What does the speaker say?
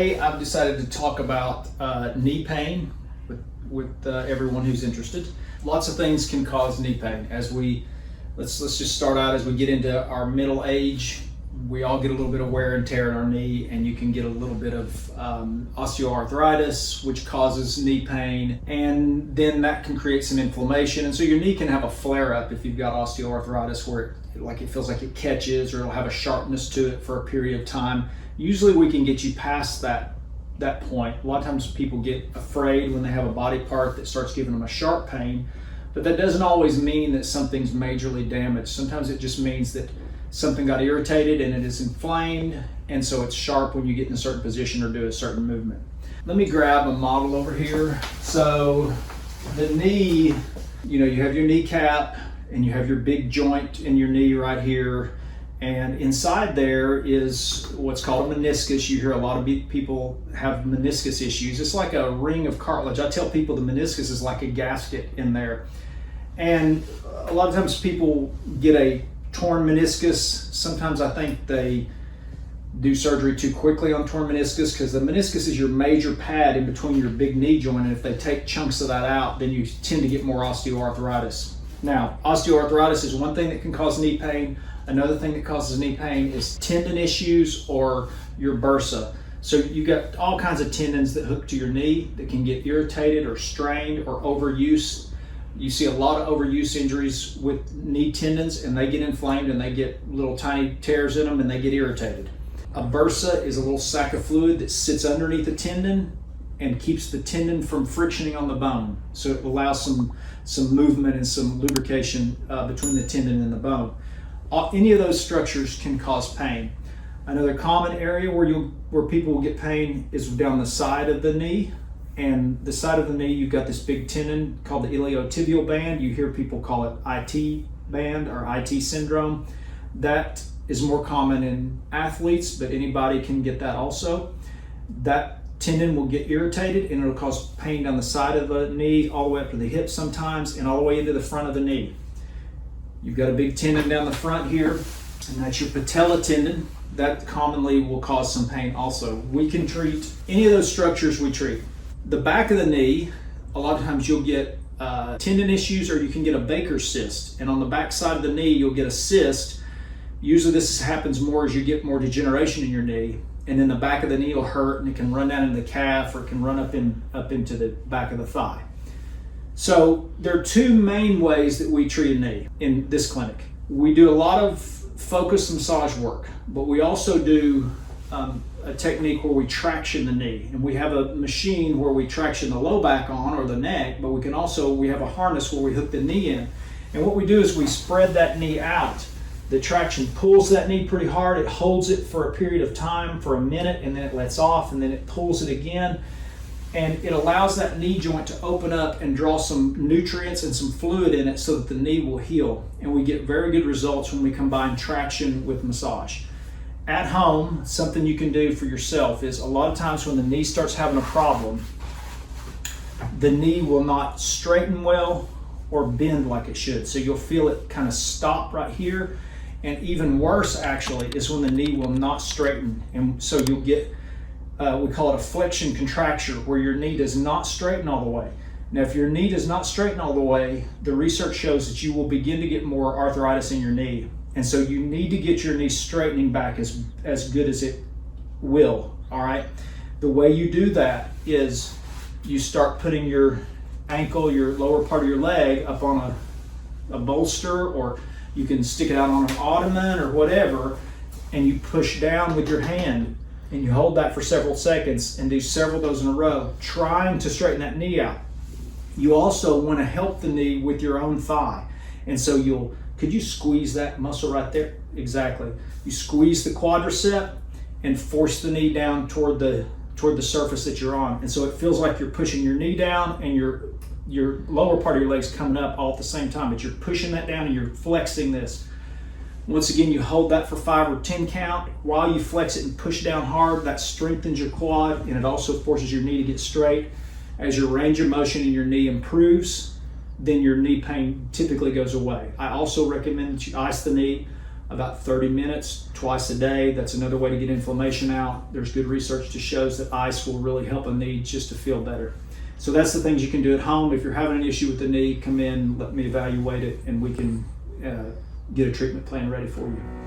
Today I've decided to talk about knee pain with everyone who's interested. Lots of things can cause knee pain. Let's just start out as we get into our middle age. We all get a little bit of wear and tear in our knee, and you can get a little bit of osteoarthritis, which causes knee pain, and then that can create some inflammation. And so your knee can have a flare up if you've got osteoarthritis, where it feels like it catches, or it'll have a sharpness to it for a period of time. Usually we can get you past that point. A lot of times people get afraid when they have a body part that starts giving them a sharp pain, but that doesn't always mean that something's majorly damaged. Sometimes it just means that something got irritated and it is inflamed, and so it's sharp when you get in a certain position or do a certain movement. Let me grab a model over here. So the knee, you have your kneecap and you have your big joint in your knee right here, and inside there is what's called a meniscus. You hear a lot of people have meniscus issues. It's like a ring of cartilage. I tell people the meniscus is like a gasket in there, and a lot of times people get a torn meniscus. Sometimes I think they do surgery too quickly on torn meniscus, because the meniscus is your major pad in between your big knee joint, and if they take chunks of that out, then you tend to get more osteoarthritis. Now, osteoarthritis is one thing that can cause knee pain. Another thing that causes knee pain is tendon issues or your bursa. So you got all kinds of tendons that hook to your knee that can get irritated or strained or overuse. You see a lot of overuse injuries with knee tendons, and they get inflamed and they get little tiny tears in them and they get irritated. A bursa is a little sac of fluid that sits underneath the tendon and keeps the tendon from frictioning on the bone. So it allows some movement and some lubrication between the tendon and the bone. Any of those structures can cause pain. Another common area where people will get pain is down the side of the knee. And the side of the knee, you've got this big tendon called the iliotibial band. You hear people call it IT band or IT syndrome. That is more common in athletes, but anybody can get that also. That tendon will get irritated and it'll cause pain down the side of the knee, all the way up to the hip sometimes, and all the way into the front of the knee. You've got a big tendon down the front here, and that's your patella tendon. That commonly will cause some pain also. We can treat any of those structures. We treat the back of the knee. A lot of times you'll get tendon issues, or you can get a Baker's cyst. And on the back side of the knee, you'll get a cyst. Usually this happens more as you get more degeneration in your knee. And then the back of the knee will hurt, and it can run down into the calf, or it can run up into the back of the thigh. So there are two main ways that we treat a knee in this clinic. We do a lot of focused massage work, but we also do a technique where we traction the knee, and we have a machine where we traction the low back on, or the neck, but we have a harness where we hook the knee in, and what we do is we spread that knee out. The traction pulls that knee pretty hard. It holds it for a period of time, for a minute, and then it lets off, and then it pulls it again, and it allows that knee joint to open up and draw some nutrients and some fluid in it so that the knee will heal. And we get very good results when we combine traction with massage. At home, something you can do for yourself is, a lot of times when the knee starts having a problem, the knee will not straighten well or bend like it should. So you'll feel it kind of stop right here. And even worse, actually, is when the knee will not straighten. And so you'll get, we call it a flexion contracture, where your knee does not straighten all the way. Now, if your knee does not straighten all the way, the research shows that you will begin to get more arthritis in your knee. And so you need to get your knee straightening back as good as it will, all right? The way you do that is you start putting your ankle, your lower part of your leg, up on a bolster, or you can stick it out on an ottoman or whatever, and you push down with your hand, and you hold that for several seconds and do several of those in a row, trying to straighten that knee out. You also want to help the knee with your own thigh. And so could you squeeze that muscle right there? Exactly. You squeeze the quadricep and force the knee down toward the surface that you're on. And so it feels like you're pushing your knee down, and your lower part of your leg's coming up all at the same time, but you're pushing that down and you're flexing this. Once again, you hold that for 5 or 10 count. While you flex it and push down hard, that strengthens your quad, and it also forces your knee to get straight. As your range of motion in your knee improves, then your knee pain typically goes away. I also recommend that you ice the knee about 30 minutes twice a day. That's another way to get inflammation out. There's good research that shows that ice will really help a knee just to feel better. So that's the things you can do at home. If you're having an issue with the knee, come in, let me evaluate it, and we can get a treatment plan ready for you.